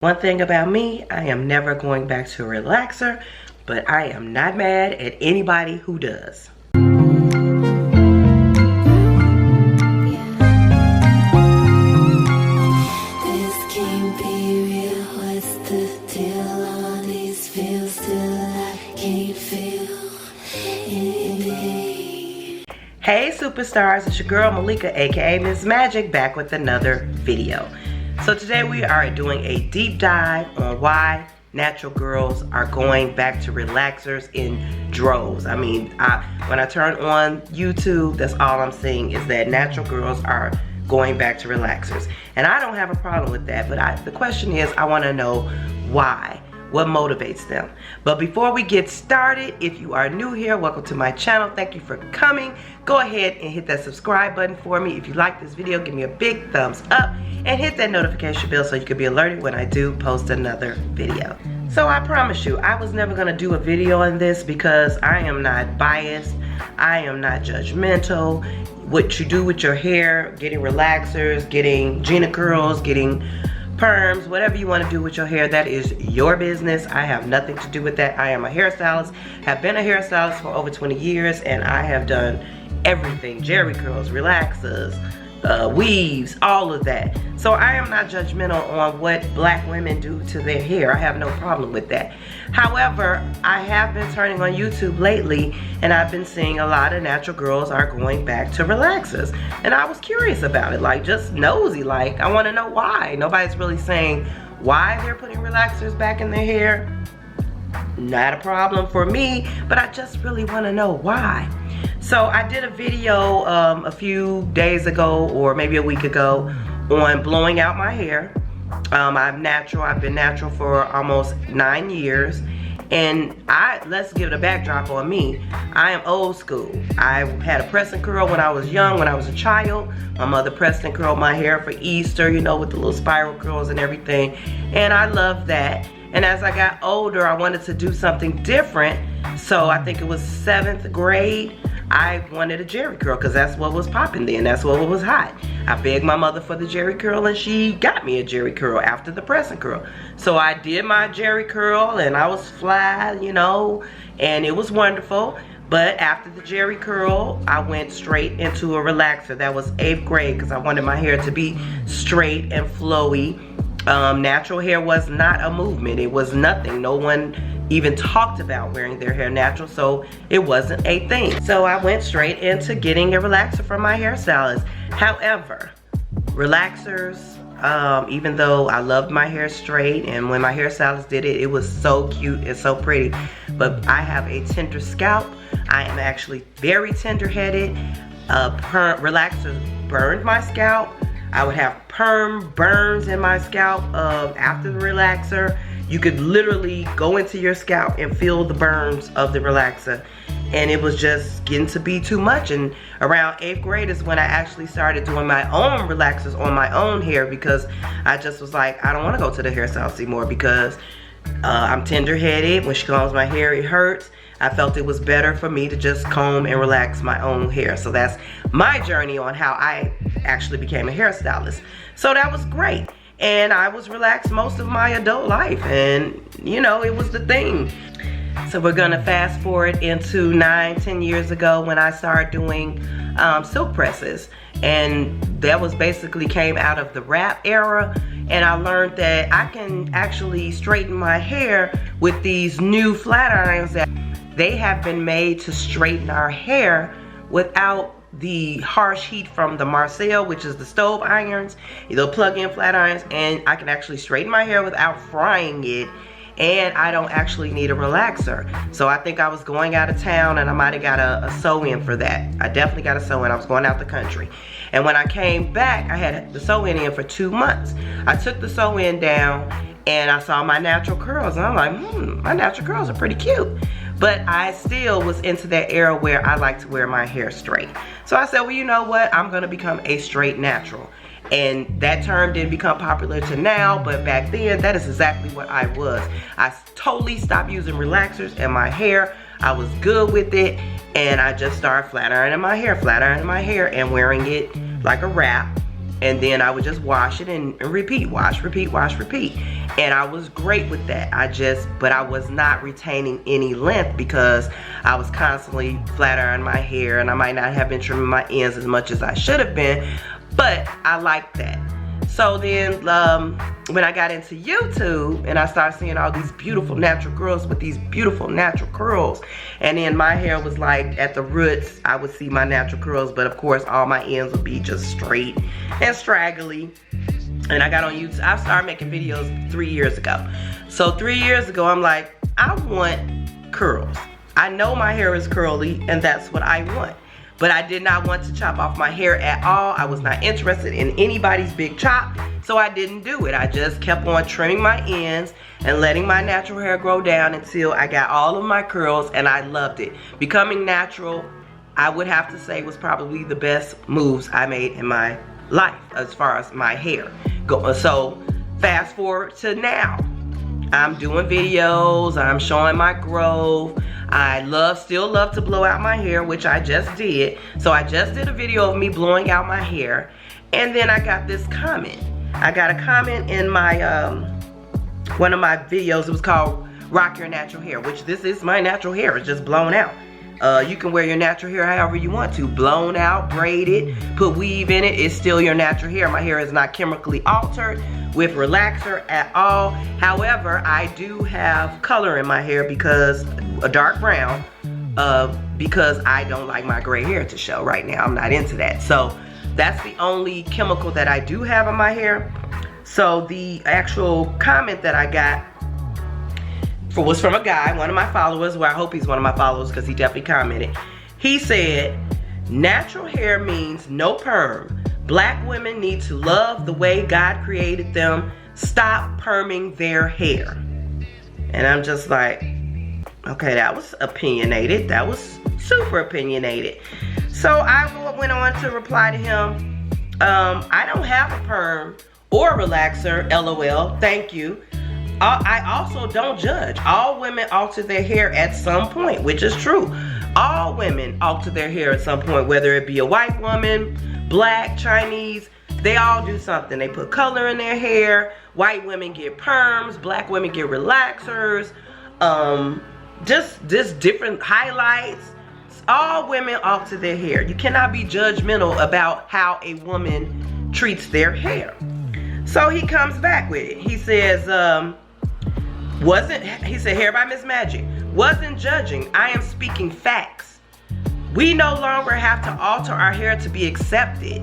One thing about me, I am never going back to a relaxer, but I am not mad at anybody who does. Hey superstars, it's your girl Malika, aka Ms. Magic, back with another video. So today we are doing a deep dive on why natural girls are going back to relaxers in droves. I mean, when I turn on YouTube, that's all I'm seeing is that natural girls are going back to relaxers. And I don't have a problem with that, but the question is, I want to know why. What motivates them? But before we get started, if you are new here, welcome to my channel. Thank you for coming. Go ahead and hit that subscribe button for me. If you like this video, give me a big thumbs up and hit that notification bell so you can be alerted when I do post another video. So I promise you, I was never gonna do a video on this because I am not biased. I am not judgmental. What you do with your hair, getting relaxers, getting Gina curls, getting perms, whatever you want to do with your hair, that is your business. I have nothing to do with that. I am a hairstylist, have been a hairstylist for over 20 years, and I have done everything: jerry curls, relaxers, weaves, all of that. So I am not judgmental on what black women do to their hair. I have no problem with that. However, I have been turning on YouTube lately and I've been seeing a lot of natural girls are going back to relaxers. And I was curious about it, like just nosy, like I want to know why. Nobody's really saying why they're putting relaxers back in their hair. Not a problem for me, but I just really want to know why. So I did a video a few days ago, or maybe a week ago, on blowing out my hair. I'm natural. I've been natural for almost 9 years. And let's give it a backdrop on me. I am old school. I had a press and curl when I was young, when I was a child. My mother pressed and curled my hair for Easter, you know, with the little spiral curls and everything. And I loved that. And as I got older, I wanted to do something different. So I think it was 7th grade. I wanted a jerry curl because that's what was popping then. That's what was hot. I begged my mother for the jerry curl and she got me a jerry curl after the press and curl. So I did my jerry curl and I was fly, you know, and it was wonderful. But after the jerry curl, I went straight into a relaxer. That was 8th grade because I wanted my hair to be straight and flowy. Natural hair was not a movement. It was nothing. No one even talked about wearing their hair natural, so it wasn't a thing. So I went straight into getting a relaxer from my hairstylist. However, relaxers, even though I loved my hair straight, and when my hairstylist did it, it was so cute and so pretty, but I have a tender scalp. I am actually very tender-headed. Relaxers burned my scalp. I would have perm burns in my scalp after the relaxer. You could literally go into your scalp and feel the burns of the relaxer. And it was just getting to be too much. And around 8th grade is when I actually started doing my own relaxers on my own hair, because I just was like, I don't want to go to the hairstylist anymore because I'm tender-headed. When she combs my hair, it hurts. I felt it was better for me to just comb and relax my own hair. So that's my journey on how I actually became a hairstylist. So that was great. And I was relaxed most of my adult life. And, you know, it was the thing. So we're going to fast forward into 9-10 years ago when I started doing silk presses. And that was basically came out of the wrap era. And I learned that I can actually straighten my hair with these new flat irons that they have been made to straighten our hair without the harsh heat from the Marcel, which is the stove irons, the plug-in flat irons, and I can actually straighten my hair without frying it, and I don't actually need a relaxer. So I think I was going out of town and I might have got a sew-in for that. I definitely got a sew-in. I was going out the country. And when I came back, I had the sew-in in for 2 months. I took the sew-in down and I saw my natural curls and I'm like, my natural curls are pretty cute. But I still was into that era where I like to wear my hair straight. So I said, well, you know what? I'm gonna become a straight natural. And that term didn't become popular to now, but back then, that is exactly what I was. I totally stopped using relaxers in my hair. I was good with it, and I just started flat ironing my hair, and wearing it like a wrap. and then I would just wash it and repeat, wash, repeat, wash, repeat. And I was great with that. But I was not retaining any length because I was constantly flat ironing my hair, and I might not have been trimming my ends as much as I should have been, but I liked that. So then when I got into YouTube and I started seeing all these beautiful natural girls with these beautiful natural curls, and then my hair was like at the roots, I would see my natural curls, but of course all my ends would be just straight and straggly. And I got on YouTube. I started making videos 3 years ago. So 3 years ago, I'm like, I want curls. I know my hair is curly and that's what I want. But I did not want to chop off my hair at all. I was not interested in anybody's big chop, so I didn't do it. I just kept on trimming my ends and letting my natural hair grow down until I got all of my curls, and I loved it. Becoming natural, I would have to say, was probably the best moves I made in my life as far as my hair. So fast forward to now. I'm doing videos, I'm showing my growth. I still love to blow out my hair, which I just did. So I just did a video of me blowing out my hair, and then I got this comment. I got a comment in my one of my videos. It was called Rock Your Natural Hair, which this is my natural hair. It's just blown out. You can wear your natural hair however you want to. Blown out, braided, put weave in it. It's still your natural hair. My hair is not chemically altered with relaxer at all. However, I do have color in my hair, because a dark brown, because I don't like my gray hair to show right now. I'm not into that. So that's the only chemical that I do have in my hair. So the actual comment that I got was from a guy, one of my followers. Well, I hope he's one of my followers because he definitely commented. He said, natural hair means no perm. Black women need to love the way God created them. Stop perming their hair. And I'm just like, okay, that was opinionated. That was super opinionated. So I went on to reply to him, I don't have a perm or relaxer, LOL, thank you. I also don't judge. All women alter their hair at some point, which is true. All women alter their hair at some point, whether it be a white woman, black, Chinese, they all do something. They put color in their hair. White women get perms, black women get relaxers, just different highlights. All women alter their hair. You cannot be judgmental about how a woman treats their hair. So he comes back with it. He says, he said, hair by Miss Magic. Wasn't judging, I am speaking facts. We no longer have to alter our hair to be accepted.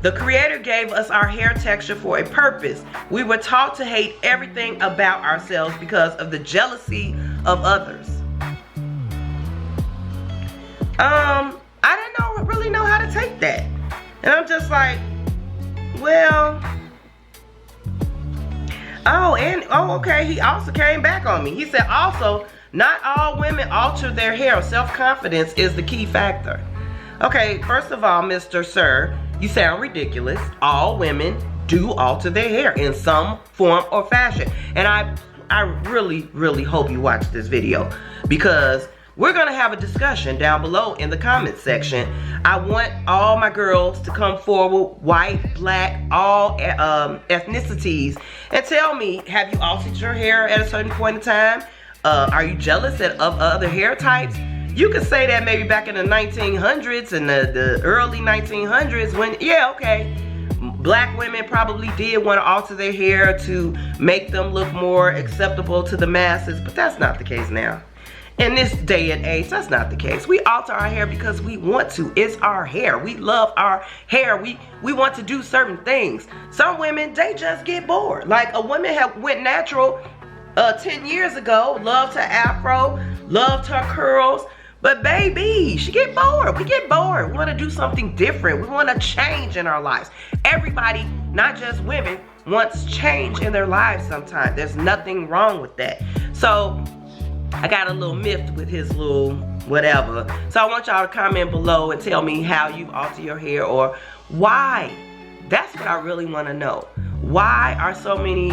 The Creator gave us our hair texture for a purpose. We were taught to hate everything about ourselves because of the jealousy of others. I didn't really know how to take that. And I'm just like, well, okay, he also came back on me. He said, also, not all women alter their hair. Self-confidence is the key factor. Okay, first of all, Mr. Sir, you sound ridiculous. All women do alter their hair in some form or fashion. And I really, really hope you watch this video, because we're gonna have a discussion down below in the comments section. I want all my girls to come forward, white, black, all ethnicities, and tell me, have you altered your hair at a certain point in time? Are you jealous of other hair types? You could say that maybe back in the 1900s and the early 1900s when, yeah, okay, black women probably did want to alter their hair to make them look more acceptable to the masses, but that's not the case now. In this day and age, that's not the case. We alter our hair because we want to. It's our hair. We love our hair. We want to do certain things. Some women, they just get bored. Like a woman went natural 10 years ago, loved her afro, loved her curls, but baby, she get bored. We get bored. We want to do something different. We want to change in our lives. Everybody, not just women, wants change in their lives sometimes. There's nothing wrong with that. So I got a little miffed with his little whatever. So I want y'all to comment below and tell me how you alter your hair, or why. That's what I really want to know. Why are so many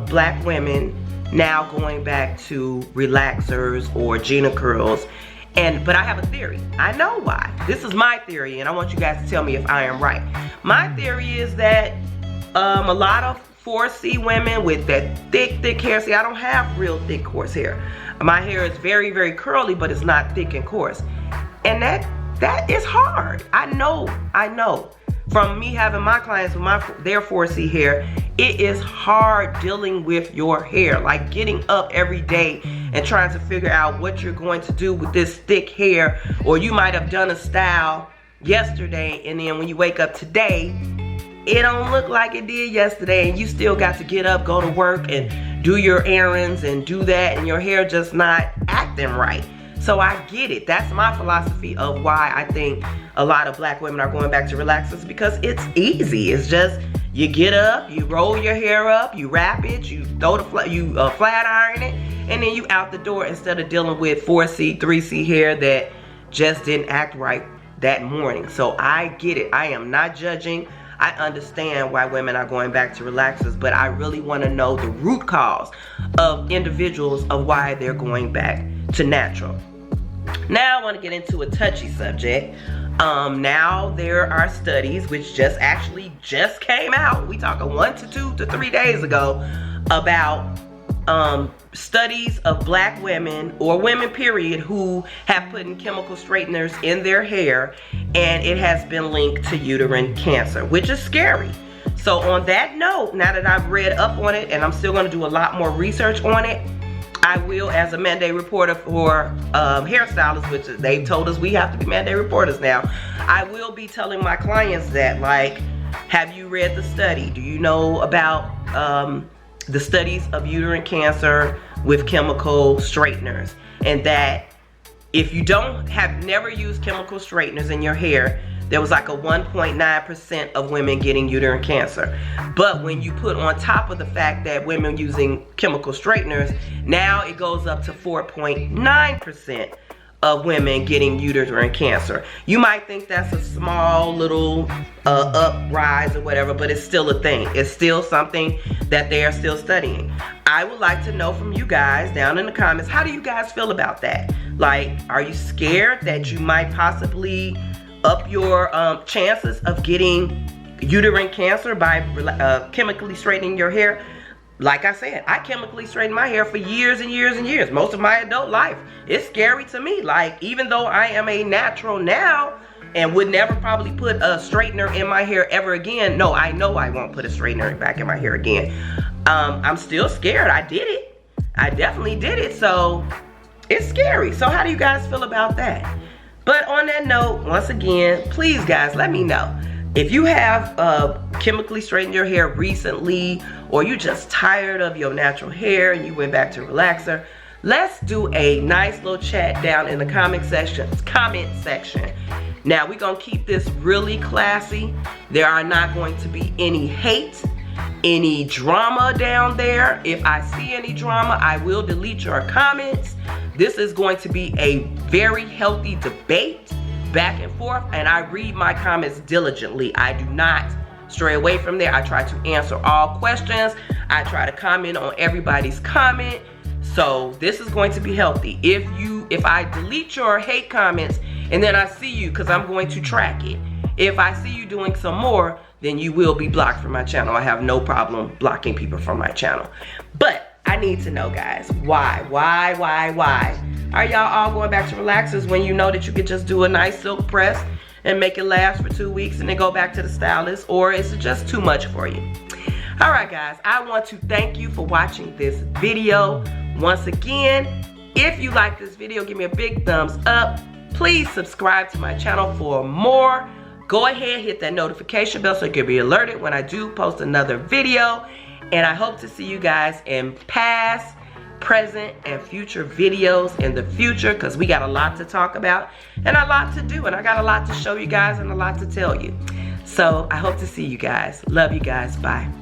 black women now going back to relaxers or Gina curls? But I have a theory. I know why. This is my theory, and I want you guys to tell me if I am right. My theory is that a lot of 4C women with that thick hair. See, I don't have real thick, coarse hair. My hair is very, very curly, but it's not thick and coarse. And that is hard. I know. From me having my clients with their 4C hair, it is hard dealing with your hair. Like getting up every day and trying to figure out what you're going to do with this thick hair. Or you might have done a style yesterday, and then when you wake up today, it don't look like it did yesterday, and you still got to get up, go to work, and do your errands and do that, and your hair just not acting right. So I get it. That's my philosophy of why I think a lot of black women are going back to relaxers, because it's easy. It's just you get up, you roll your hair up, you wrap it, you throw the flat iron it, and then you out the door instead of dealing with 4C, 3C hair that just didn't act right that morning. So I get it. I am not judging. I understand why women are going back to relaxers, but I really want to know the root cause of individuals of why they're going back to natural. Now I want to get into a touchy subject. Now there are studies which just came out. We talking 1 to 2 to 3 days ago about studies of black women, or women period, who have put in chemical straighteners in their hair, and it has been linked to uterine cancer, which is scary. So on that note, now that I've read up on it, and I'm still going to do a lot more research on it, I will, as a Monday reporter for hairstylists, which they've told us we have to be Monday reporters now, I will be telling my clients that, like, have you read the study? Do you know about the studies of uterine cancer with chemical straighteners? And that if you have never used chemical straighteners in your hair, there was like a 1.9% of women getting uterine cancer. But when you put on top of the fact that women using chemical straighteners, now it goes up to 4.9% of women getting uterine cancer. You might think that's a small little uprise or whatever, but it's still a thing. It's still something that they are still studying. I would like to know from you guys down in the comments, how do you guys feel about that? Like, are you scared that you might possibly up your chances of getting uterine cancer by chemically straightening your hair? Like I said, I chemically straightened my hair for years and years and years, most of my adult life. It's scary to me. Like, even though I am a natural now and would never probably put a straightener in my hair ever again, no, I know I won't put a straightener back in my hair again. I'm still scared. I did it. I definitely did it. So it's scary. So how do you guys feel about that? But on that note, once again, please guys, let me know. If you have chemically straightened your hair recently, or you're just tired of your natural hair and you went back to relaxer, let's do a nice little chat down in the comment section. Now we're gonna keep this really classy. There are not going to be any hate, any drama down there. If I see any drama, I will delete your comments. This is going to be a very healthy debate back and forth, and I read my comments diligently. I do not stray away from there. I try to answer all questions. I try to comment on everybody's comment. So this is going to be healthy. If I delete your hate comments and then I see you, because I'm going to track it, if I see you doing some more, then you will be blocked from my channel. I have no problem blocking people from my channel. But I need to know, guys, why? Are y'all all going back to relaxers when you know that you could just do a nice silk press and make it last for 2 weeks and then go back to the stylist? Or is it just too much for you? All right, guys, I want to thank you for watching this video. Once again, if you like this video, give me a big thumbs up. Please subscribe to my channel for more. Go ahead, hit that notification bell so you can be alerted when I do post another video. And I hope to see you guys in past, present, and future videos in the future, because we got a lot to talk about and a lot to do, and I got a lot to show you guys and a lot to tell you. So I hope to see you guys. Love you guys. Bye.